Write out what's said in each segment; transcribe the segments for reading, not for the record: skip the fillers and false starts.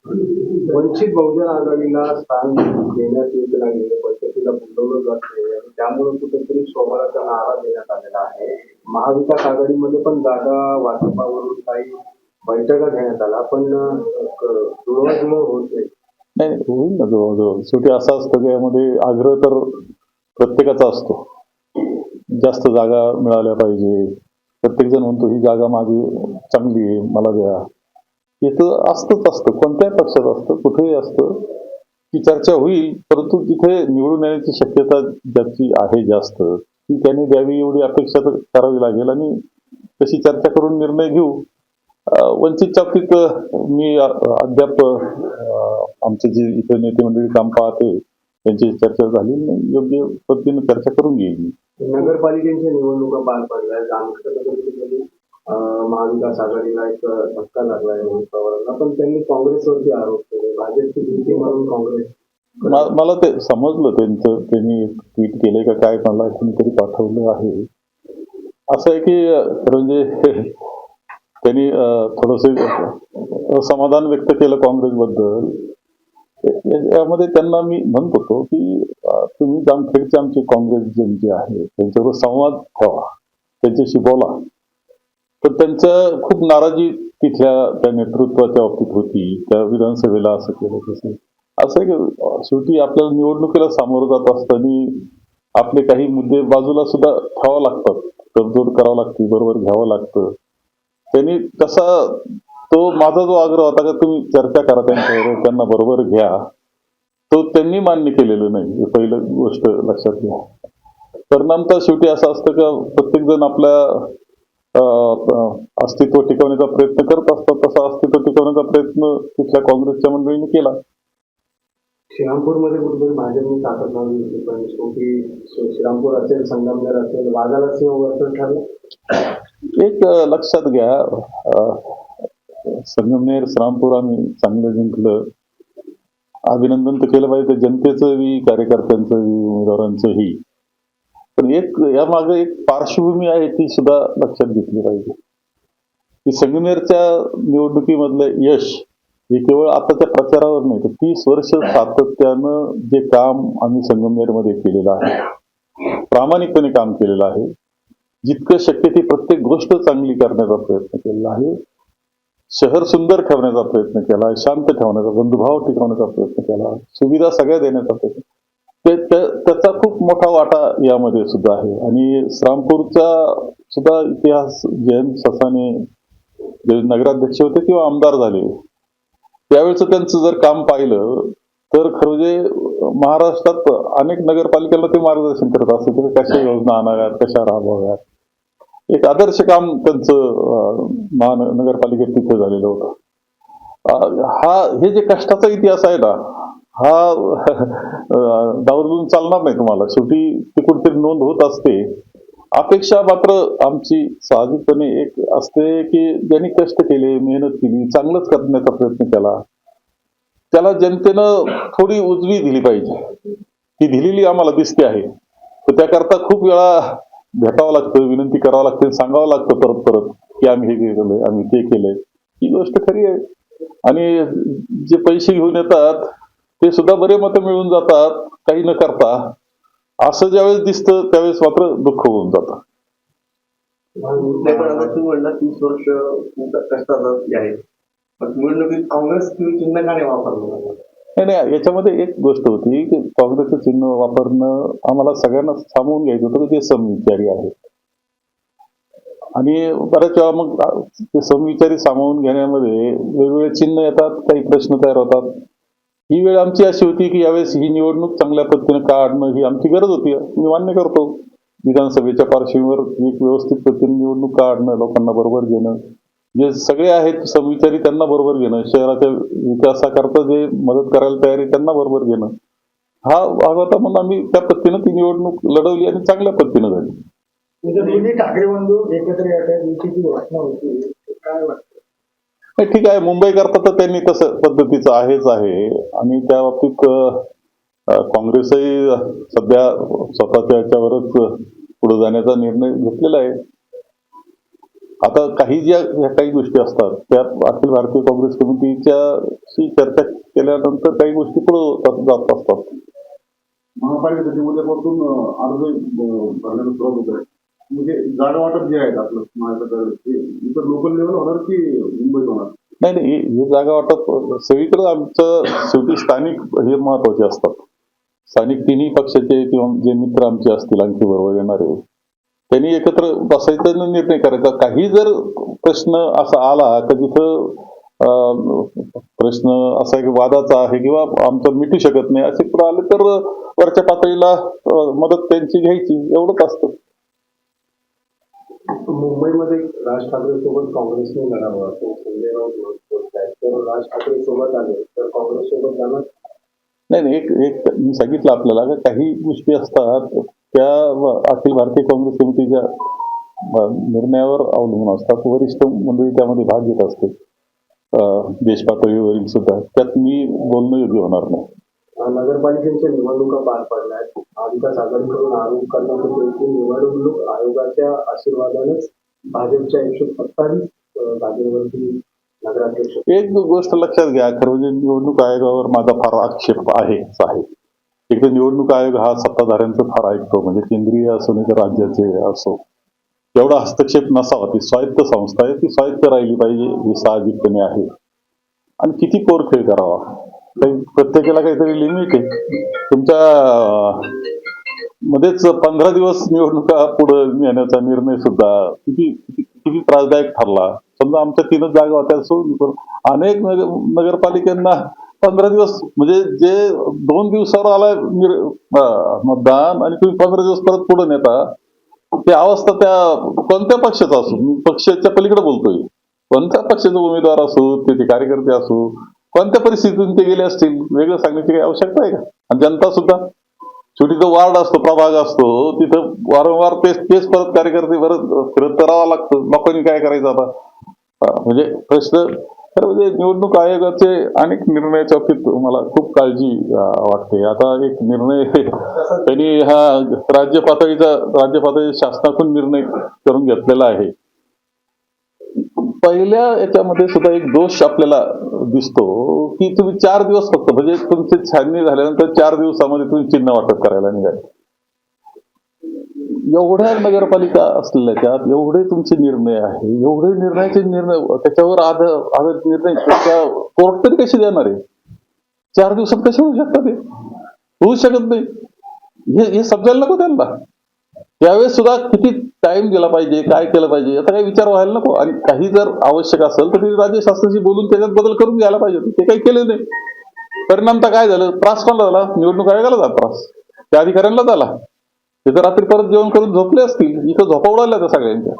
वंचित बहुजन आघाडीला स्थान देण्यात येत नाही, पद्धतीला बोलवलं जात नाही आणि त्यामुळे कुठेतरी स्वबळाचा नारा देण्यात आलेला आहे. महाविकास आघाडीमध्ये पण जागा वाटपावरून काही बैठका घेण्यात आल्या, पण जुळवाजुळव होत नाही. नाही होईल ना जवळजवळ. शेवटी असं असतं की यामध्ये आग्रह तर प्रत्येकाचा असतो, जास्त जागा मिळाल्या पाहिजे. प्रत्येक जण म्हणतो ही जागा माझी चांगली आहे, मला द्या. इथं असतं कोणत्याही पक्षात असतं, कुठेही असतं की चर्चा होईल, परंतु तिथे निवडून येण्याची शक्यता ज्याची आहे जास्त ती त्यांनी द्यावी एवढी अपेक्षा तर करावी लागेल आणि तशी चर्चा करून निर्णय घेऊ. वंचितच्या बाबतीत मी अद्याप आमचे जे इथे नेते मंडळी काम पाहते त्यांची चर्चा झाली नाही, योग्य पद्धतीने चर्चा करून घेईल. नगरपालिकेच्या निवडणुका पार पडल्या, महाविकास आघाडीला एक धक्का लागलाय रोहित पवारांना, पण त्यांनी काँग्रेसवरती आरोप केले, भाजपची युती म्हणून काँग्रेस. मला ते समजलं त्यांचं, त्यांनी ट्विट केलंय का काय मला कोणीतरी पाठवलं आहे. असं आहे की खरं म्हणजे त्यांनी थोडंसं समाधान व्यक्त केलं काँग्रेसबद्दल. यामध्ये त्यांना मी म्हणत होतो की तुम्ही जामखेडचे आमचे काँग्रेसजन जे आहे त्यांच्याबरोबर संवाद ठेवा, त्यांच्याशी बोला. तर त्यांचं खूप नाराजी तिथल्या त्या नेतृत्वाच्या बाबतीत होती. त्या विधानसभेला असं केलं तसं. असं आहे की शेवटी आपल्याला निवडणुकीला सामोरं जात असताना आपले काही मुद्दे बाजूला सुद्धा ठेवावं लागतात, तडजोड करावं लागते, बरोबर घ्यावं लागतं. त्यांनी तसा तो माझा जो आग्रह होता का तुम्ही चर्चा करा त्यांच्याबरोबर, त्यांना बरोबर घ्या, तो त्यांनी मान्य केलेलं नाही. हे पहिलं गोष्ट लक्षात घ्या. परिणामतः शेवटी असं असतं का प्रत्येक जण आपल्या अस्तित्व टिकवण्याचा प्रयत्न करत असतात. तसा अस्तित्व टिकवण्याचा प्रयत्न तिथल्या काँग्रेसच्या मंडळींनी केला. श्रीरामपूरमध्ये कुठेतरी भाजपने ताकद लावली होती, पण शेवटी श्रीरामपूर असेल, संगमनेर असेल, वाघाला सिंह वर्तन ठरलं. एक लक्षात घ्या, संगमनेर श्रीरामपूर आम्ही चांगलं जिंकलं, अभिनंदन तर केलं पाहिजे जनतेचंही, कार्यकर्त्यांचंही, उमेदवारांचंही. पण एक यामागे एक पार्श्वभूमी आहे ती सुद्धा लक्षात घेतली पाहिजे की संगमनेरच्या निवडणुकीमधलं यश हे केवळ आताच्या प्रचारावर नाही, तर 30 वर्ष सातत्यानं जे काम आम्ही संगमनेरमध्ये केलेलं आहे, प्रामाणिकपणे काम केलेलं आहे, जितकं शक्य ती प्रत्येक गोष्ट चांगली करण्याचा प्रयत्न केलेला आहे, शहर सुंदर ठेवण्याचा प्रयत्न केला, शांत ठेवण्याचा, बंधुभाव टिकवण्याचा प्रयत्न केला, सुविधा सगळ्या देण्याचा प्रयत्न. त्याचा खूप मोठा वाटा यामध्ये सुद्धा आहे. आणि श्रीरामपूरचा सुद्धा इतिहास जयंत ससाने जे नगराध्यक्ष होते किंवा आमदार झाले त्यावेळेस त्यांचं जर काम पाहिलं तर खरं म्हणजे महाराष्ट्रात अनेक नगरपालिकेला ते मार्गदर्शन करत असते की कशा योजना आणाव्यात, कशा राबवाव्यात. एक आदर्श काम त्यांचं महानगरपालिकेत तिथे झालेलं होतं. हे जे कष्टाचा इतिहास आहे ना, हा डावलून चालणार नाही तुम्हाला. शेवटी ती कुठेतरी नोंद होत असते. अपेक्षा मात्र आमची साहजिकपणे एक असते की ज्यांनी कष्ट केले, मेहनत केली, चांगलंच करण्याचा प्रयत्न केला, त्याला जनतेनं थोडी उजवी दिली पाहिजे. ती दिलेली आम्हाला दिसते आहे. तर त्याकरता खूप वेळा भेटावं लागतं, विनंती करावं लागते, सांगावं लागतं परत परत की आम्ही हे केलंय, आम्ही ते केलंय. ही गोष्ट खरी आहे. आणि जे पैसे घेऊन येतात ते सुद्धा बरे मतं मिळून जातात काही न करता. असं ज्यावेळेस दिसतं त्यावेळेस मात्र दुःख होऊन जातं. पण आता तू म्हणला 30 वर्ष तुमचा कष्टाचं आहे, पण निवडणुकीत काँग्रेस चिन्ह का नाही वापरलं? नाही, याच्यामध्ये एक गोष्ट होती की काँग्रेसचं चिन्ह वापरणं आम्हाला सगळ्यांना सामावून घ्यायचं होतं की ते समविचारी आहे. आणि बऱ्याच वेळा मग ते समविचारी सामावून घेण्यामध्ये वेगवेगळे चिन्ह येतात, काही प्रश्न तयार होतात. ही वेळ आमची अशी होती की यावेळेस ही निवडणूक चांगल्या पद्धतीने काढणं ही आमची गरज होती. मी मान्य करतो. विधानसभेच्या पार्श्वभूमीवर एक व्यवस्थित पद्धतीने निवडणूक काढणं, लोकांना बरोबर घेणं, जे सगळे आहेत समविचारी त्यांना बरोबर घेणं, शहराच्या विकासाकरता जे मदत करायला तयार आहे त्यांना बरोबर घेणं, हा भाग होता. म्हणून आम्ही त्या पद्धतीनं ती निवडणूक लढवली आणि चांगल्या पद्धतीनं झाली. ठाकरे बंधू एकत्र येण्याची घोषणा होती, काय वाटतं? ठीक आहे, मुंबई करता तर त्यांनी तसं पद्धतीचं आहेच आहे. आणि त्या बाबतीत काँग्रेसही सध्या स्वतःच्या याच्यावरच पुढे जाण्याचा निर्णय घेतलेला आहे. आता काही ज्या काही गोष्टी असतात त्या अखिल भारतीय काँग्रेस कमिटीच्याशी चर्चा केल्यानंतर काही गोष्टी पुढे जात असतात. महापालिकेसाठी उद्यापासून अर्ज भरण्याला सुरुवात होत आहे. म्हणजे जागा वाटप जे आहेत आपलं महाराष्ट्रात ते इतर लोकल लेवल होणार की मुंबईत होणार? नाही नाही, हे जागा वाटप सगळीकडे आमचं शेवटी स्थानिक हे महत्वाचे असतात. स्थानिक तिन्ही पक्षाचे किंवा जे मित्र आमचे असतील आणखी बरोबर येणारे त्यांनी एकत्र बसायचा आणि निर्णय करायचा. काही जर प्रश्न असा आला तर तिथं प्रश्न असा आहे की वादाचा आहे किंवा आमचं मिटू शकत नाही असे पुढे आले तर वरच्या पातळीला मदत त्यांची घ्यायची, एवढंच असतं. मुंबईमध्ये राज ठाकरे सोबत काँग्रेसने लढावं असं संजय राऊत म्हणत आहेत. तर राज ठाकरे सोबत आले तर काँग्रेस सोबत जाणार? नाही नाही, एक मी सांगितलं आपल्याला की काही गोष्टी असतात त्या अखिल भारतीय काँग्रेस समितीच्या निर्णयावर अवलंबून असतात. वरिष्ठ मंडळी त्यामध्ये भाग घेत असते, देश पातळीवरील सुद्धा. त्यात मी बोलणं योग्य होणार नाही. नगरपालिकेच्या निवडणुका पार पडल्या आहेत. महाविकास आघाडीकडून आरोप करण्यात येतो की निवडणूक आयोगाच्या आशीर्वादानेच भाजपच्या 127 जागेवरती नगराध्यक्ष. एक गोष्ट लक्षात घ्या, खरं म्हणजे निवडणूक आयोगावर माझा फार आक्षेप आहेच आहे. एक तर निवडणूक आयोग हा सत्ताधाऱ्यांचं फार ऐकतो, म्हणजे केंद्रीय असो नाही तर राज्याचे असो. एवढा हस्तक्षेप नसावा. ती स्वायत्त संस्था आहे, ती स्वायत्त राहिली पाहिजे ही साहजिकपणे आहे. आणि किती पोरखेळ करावा, काही प्रत्येकाला काहीतरी लिमिट आहे. तुमच्या मध्येच 15 दिवस निवडणुका पुढे नेण्याचा निर्णय सुद्धा किती किती त्रासदायक ठरला. समजा आमच्या 3च जागा होत्या सोडून अनेक नगरपालिकांना 15 दिवस म्हणजे जे 2 दिवसावर आला मतदान आणि तुम्ही 15 दिवस परत पुढे नेता, ती अवस्था त्या कोणत्या पक्षाचा असो, मी पक्षाच्या पलीकडे बोलतोय, कोणत्या पक्षाचे उमेदवार असो, ते कार्यकर्ते असो, कोणत्या परिस्थितीतून ते गेले असतील वेगळं सांगण्याची काही आवश्यकता आहे का? आणि जनता सुद्धा शेवटी जो वार्ड असतो, प्रभाग असतो, तिथं वारंवार तेच परत कार्यकर्ते फिरत करावं लागतं. लोकांनी काय करायचं आता? म्हणजे प्रश्न तर म्हणजे निवडणूक आयोगाचे अनेक निर्णयाच्या बाबतीत मला खूप काळजी वाटते. आता एक निर्णय त्यांनी हा राज्य पातळी शासनातून निर्णय करून घेतलेला आहे. पहिल्या याच्यामध्ये सुद्धा एक दोष आपल्याला दिसतो की तुम्ही 4 दिवस फक्त म्हणजे तुमची छाननी झाल्यानंतर 4 दिवसामध्ये तुम्ही चिन्ह वाटप करायला निघाले. एवढ्या नगरपालिका असलेल्या त्यात एवढे तुमचे निर्णय आहे, एवढे निर्णय त्याच्यावर आधारित निर्णय कोर्ट तरी कसे देणार आहे? 4 दिवसात कसे होऊ शकतात? ते होऊ शकत नाही. हे समजायला नको त्यांना. त्यावेळेस सुद्धा किती टाइम दिला पाहिजे, काय केलं पाहिजे याचा काही विचार व्हायला नको. आणि काही जर आवश्यक असेल तर राज्य शासनाशी बोलून त्याच्यात बदल करून घ्यायला पाहिजे. ते काही केले नाही. परिणामता काय झालं? त्रास कोणाला झाला? निवडणूक आयोगाला झाला त्रास, त्या अधिकाऱ्यांना झाला. ते तर रात्री परत जेवण करून झोपले असतील, इथं झोपा उडाल्या त्या सगळ्यांच्या.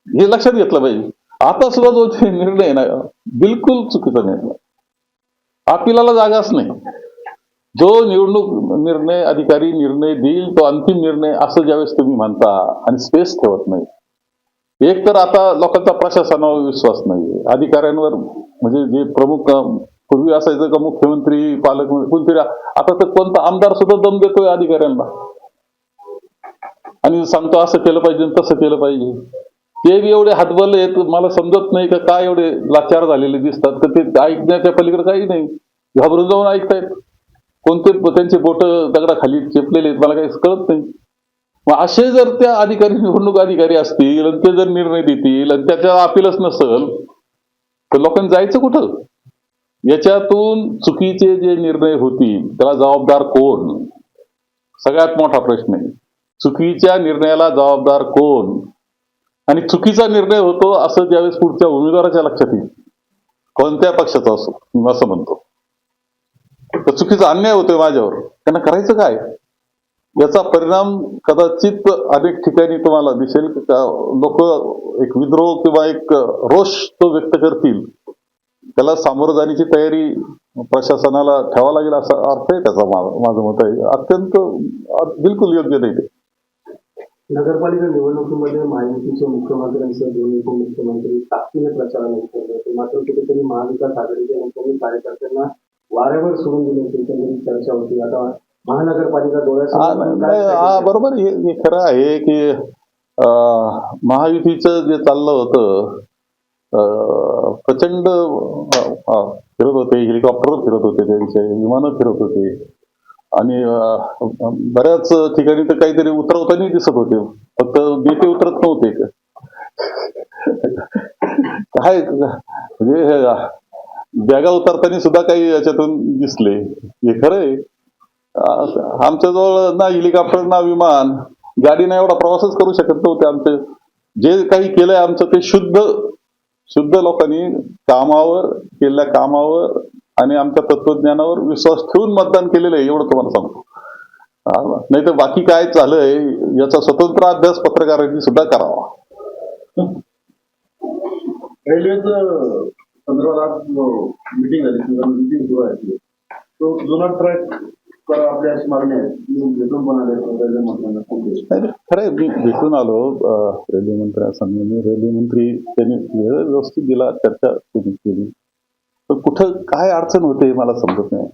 हे लक्षात घेतलं पाहिजे. आता सुद्धा जो निर्णय ना बिलकुल चुकीचा निर्णय. अपिलाला जागाच नाही. जो निवडणूक अधिकारी निर्णय देईल तो अंतिम निर्णय असं ज्यावेळेस तुम्ही म्हणता आणि स्पेस ठेवत नाही. एक तर आता लोकांचा प्रशासनावर विश्वास नाही, अधिकाऱ्यांवर, म्हणजे जे प्रमुख पूर्वी असायचं का मुख्यमंत्री, पालकमंत्री, कोणतरी, आता तर कोणता आमदार सुद्धा दम देतोय अधिकाऱ्यांना आणि सांगतो असं केलं पाहिजे तसं केलं पाहिजे. ते बी एवढे हातबल आहेत, मला समजत नाही का काय एवढे लाचार झालेले दिसतात तर ते ऐकण्याच्या पलीकडे काही नाही, घाबरून जाऊन ऐकतायत. कोणते त्यांचे बोट दगडाखाली चेपलेले आहेत मला काही कळत नाही. मग असे जर त्या अधिकारी निवडणूक अधिकारी असतील आणि ते जर निर्णय देतील आणि त्याच्या अपीलच नसेल तर लोकांनी जायचं कुठं? याच्यातून चुकीचे जे निर्णय होतील त्याला जबाबदार कोण? सगळ्यात मोठा प्रश्न आहे. चुकीच्या निर्णयाला जबाबदार कोण? आणि चुकीचा निर्णय होतो असं ज्यावेळेस पुढच्या उमेदवाराच्या लक्षात येईल, कोणत्या पक्षाचा असो, मी असं म्हणतो, तर चुकीचा अन्याय होतोय माझ्यावर, त्यांना करायचं काय? याचा परिणाम कदाचित अनेक ठिकाणी तुम्हाला दिसेल. लोक एक विद्रोह किंवा एक रोष तो व्यक्त करतील, त्याला सामोरं जाण्याची तयारी प्रशासनाला ठेवावं लागेल असा अर्थ आहे त्याचा. माझं मत आहे अत्यंत बिलकुल योग्य नाही ते. नगरपालिका निवडणुकीमध्ये महायुतीचे मुख्यमंत्र्यांसह 2 उपमुख्यमंत्री ताकदीने प्रचाराला उतरले, मात्र कुठेतरी महाविकास आघाडीच्या नेत्यांनी कार्यकर्त्यांना वाऱ्यावर सोडून दिल्याची चर्चा होती. आता महानगरपालिका डोळ्यासमोर बरोबर, हे खरं आहे की महायुतीचं जे चाललं होतं, प्रचंड फिरत होते, हेलिकॉप्टर फिरत होते, त्यांचे विमानं फिरत होते आणि बऱ्याच ठिकाणी तर काहीतरी उतरवताना दिसत होते, फक्त नेते उतरत नव्हते. काय म्हणजे बॅगा उतरताना सुद्धा काही याच्यातून दिसले. हे खरंय. आमच्याजवळ ना हेलिकॉप्टर ना विमान, गाडीने एवढा प्रवासच करू शकत नव्हते. आमचे जे काही केलंय आमचं ते शुद्ध शुद्ध लोकांनी कामावर केलेल्या कामावर आणि आमच्या तत्वज्ञानावर विश्वास ठेवून मतदान केलेलं आहे, एवढं तुम्हाला सांगतो. नाही तर बाकी काय झालंय याचा स्वतंत्र अभ्यास पत्रकारांनी सुद्धा करावा. रेल्वेचं संदर्भात आज मिटिंग झाली, मिटिंग सुरू आहे. तो जुना ट्रॅक आपल्या अशी मागणी आहे, भेटून पण आले रेल्वे मंत्र्यांना. खरंय, मी भेटून आलो रेल्वे मंत्र्यांसमोर. रेल्वे मंत्री त्यांनी वेळ व्यवस्थित दिला, चर्चा त्यांनी केली. पण कुठं काय अडचण होते मला समजत नाही.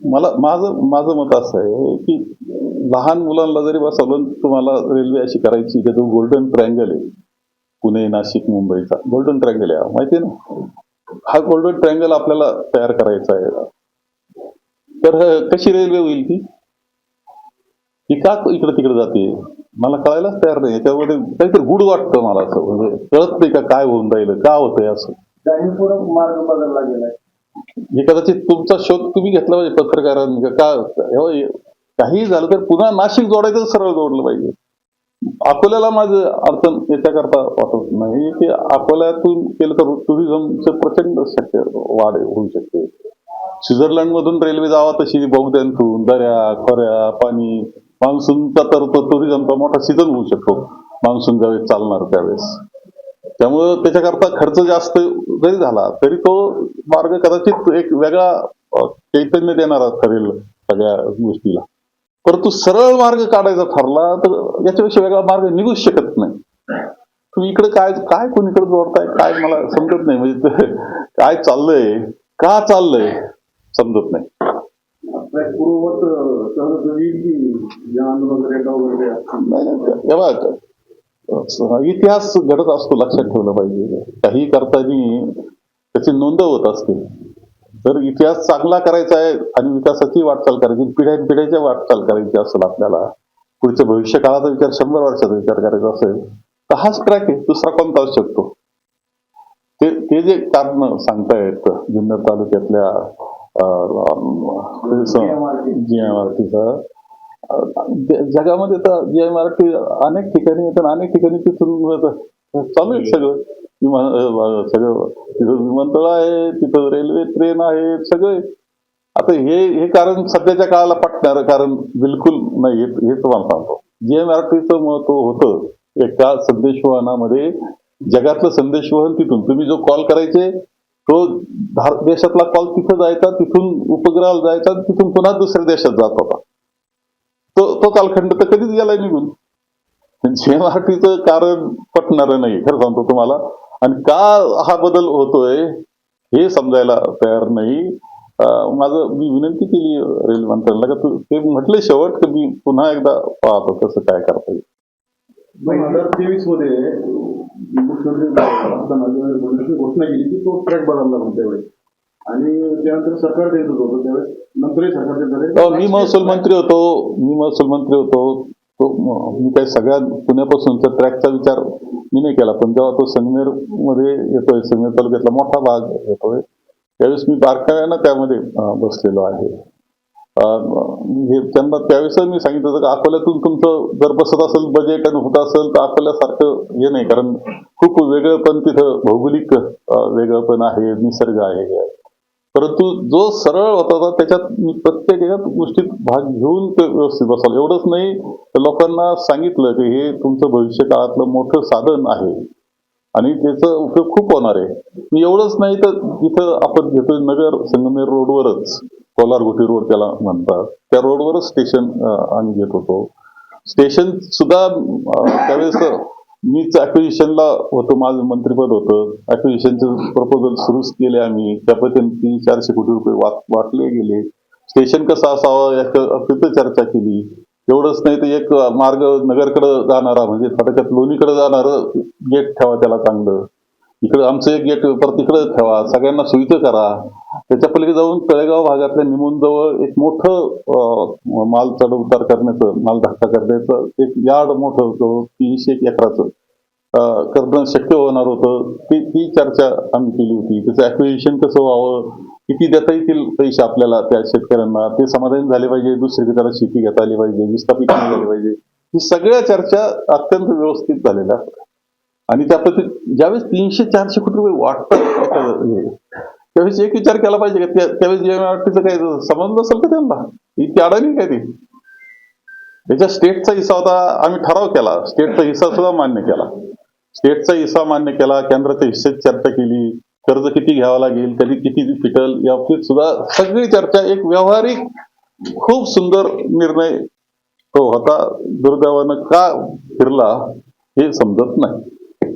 माझं मत असं आहे की लहान मुलांना जरी बसवलं, तुम्हाला रेल्वे अशी करायची की तो गोल्डन ट्रायंगल आहे, पुणे नाशिक मुंबईचा गोल्डन ट्रायंगल आहे, माहिती आहे ना. हा गोल्डन ट्रायंगल आपल्याला तयार करायचा आहे. तर कशी रेल्वे होईल ती का इकडे तिकडे जाते मला कळायलाच तयार नाही. याच्यामध्ये काहीतरी गुड वाटतं मला, असं म्हणजे कळत नाही का काय होऊन राहिलं, का होतंय असं. जाणीवपूर्वक मार्ग बदलला गेलाय. हे कदाचित तुमचा शोध तुम्ही घेतला पाहिजे पत्रकारांनी. का काही झालं तर पुन्हा नाशिक जोडायचं, सरळ जोडलं पाहिजे. अकोल्याला माझं अडचण याच्याकरता वाटत नाही की अकोल्यातून केलं तर टुरिझमचं प्रचंड शक्य वाढ होऊ शकते. स्वित्झर्लंड मधून रेल्वे जावा तशी बोगद्यांतून दऱ्या खोऱ्या पाणी, मान्सूनचा तर टुरिझमचा मोठा सीझन होऊ शकतो, मान्सून ज्यावेळेस चालणार त्यावेळेस. त्यामुळं त्याच्याकरता खर्च जास्त जरी झाला तरी तो मार्ग कदाचित एक वेगळा चैतन्य देणारा ठरेल सगळ्या गोष्टीला. परंतु सरळ मार्ग काढायचा ठरला तर याच्यापेक्षा वेगळा मार्ग निघूच शकत नाही. तुम्ही इकडे काय काय कोणीकडे जोडताय काय मला समजत नाही. म्हणजे काय चाललंय, का चाललंय समजत नाही. पूर्ववत इतिहास घडत असतो, लक्षात ठेवलं पाहिजे. काही करताना त्याची नोंद होत असते. जर इतिहास चांगला करायचा आहे आणि विकासाची वाटचाल करायची, पिढ्याच्या वाटचाल करायची असेल आपल्याला, पुढच्या भविष्य काळाचा विचार 100 वर्षाचा विचार करायचा असेल तर हाच ट्रॅक आहे, दुसरा कोणता असू शकतो. ते जे कारण सांगतायत जुन्नर तालुक्यातल्या GMRTचा, जगामध्ये तर GMRT अनेक ठिकाणी येतात, अनेक ठिकाणी तिथून चालू आहे सगळं. सगळं तिथं विमानतळ आहे, तिथं रेल्वे ट्रेन आहे, सगळे. आता हे कारण सध्याच्या काळाला पटणारं कारण बिलकुल नाही, हे तुम्हाला सांगतो. GMRTचं महत्व होतं एका संदेशवहनामध्ये, जगातलं संदेशवहन तिथून. तुम्ही जो कॉल करायचे तो भारत देशातला कॉल तिथं जायचा, तिथून उपग्रहाला जायचा, तिथून पुन्हा दुसऱ्या देशात जात होता. तो कालखंड तर कधीच गेलाय निघून. GMRTचं कारण पटणारं नाही, खरं सांगतो तुम्हाला. आणि का हा बदल होतोय हे समजायला तयार नाही. मी विनंती केली रेल्वे मंत्र्यांना का ते म्हटले शेवट की मी पुन्हा एकदा पाहतो कसं काय करता येईल. 2023 मध्ये मुख्यमंत्री घोषणा केली की तो ट्रॅक बदलला म्हणून त्यावेळेस, आणि त्यानंतर सरकार देत होतं त्यावेळेस, नंतरही सरकार मी महसूल मंत्री होतो. मी काही सगळ्या पुण्यापासूनचा ट्रॅकचा विचार मी नाही केला, पण जेव्हा तो संगमेर मध्ये येतोय, संगमेर तालुक्यातला मोठा भाग येतोय, त्यावेळेस मी बारकाव्यानं त्यामध्ये बसलेलो आहे. त्यांना त्यावेळेस मी सांगितलं होतं की अकोल्यातून तुमचं जर बसत असेल बजेट आणि होत असेल तर अकोल्यासारखं हे नाही, कारण खूप वेगळं पण तिथं भौगोलिक वेगळं पण आहे, निसर्ग आहे. परंतु जो सरळ होता त्याच्यात मी प्रत्येक गोष्टीत भाग घेऊन ते व्यवस्थित बसाल. एवढंच नाही तर लोकांना सांगितलं की हे तुमचं भविष्य काळातलं मोठं साधन आहे आणि त्याचा उपयोग खूप होणार आहे. मी एवढंच नाही तर इथं आपण घेतोय नगर संगमेर रोडवरच, कोलारगुटी रोड त्याला म्हणतात, त्या रोडवरच स्टेशन आम्ही घेत होतो. स्टेशन सुद्धा त्यावेळेस मीच ऍक्विजिशनला होतो, माझं मंत्रिपद होतं. ऍक्विजिशनचे प्रपोजल सुरूच केले आम्ही, त्या पद्धतीने 300-400 कोटी रुपये वाटले गेले. स्टेशन कसं असावं याचं चर्चा केली. एवढंच नाही तर एक मार्ग नगरकडे जाणारा म्हणजे फाटक्यात लोणीकडे जाणारं गेट ठेवा त्याला चांगलं. इकडे आमचं एक गेट परत तिकडे ठेवा, सगळ्यांना सोयीचं करा. त्याच्या पलीकडे जाऊन तळेगाव भागातल्या निमूनजवळ एक मोठं माल चढ उतार करण्याचं, माल धक्का करण्याचं एक यार्ड मोठं जवळ 300 एकराचं करणं शक्य होणार होतं. ती चर्चा आम्ही केली होती. त्याचं ॲक्विजिशन कसं व्हावं, किती देता येतील पैसे आपल्याला त्या शेतकऱ्यांना, ते समाधान झाले पाहिजे, दुसरीकडे त्याला शेती घेता आली पाहिजे, विस्थापित नाही झाली पाहिजे. ही सगळ्या चर्चा अत्यंत व्यवस्थित झालेल्या आणि त्या पद्धतीत ज्यावेळेस 300-400 कोटी रुपये वाटतात त्यावेळेस एक विचार केला पाहिजे का त्यावेळेस जेएमआरटीचं काही संबंध नसेल का त्यांना, इतकी अडाणी काय ती. त्याच्या स्टेटचा हिस्सा होता, आम्ही ठराव केला, स्टेटचा हिस्सा सुद्धा मान्य केला. स्टेटचा हिस्सा मान्य केला, केंद्राच्या हिस्सेची चर्चा केली, कर्ज किती घ्यावं लागेल, कधी किती फिटल या बाबतीत सुद्धा सगळी चर्चा, एक व्यावहारिक खूप सुंदर निर्णय तो होता. दुर्दैवानं का फिरला हे समजत नाही.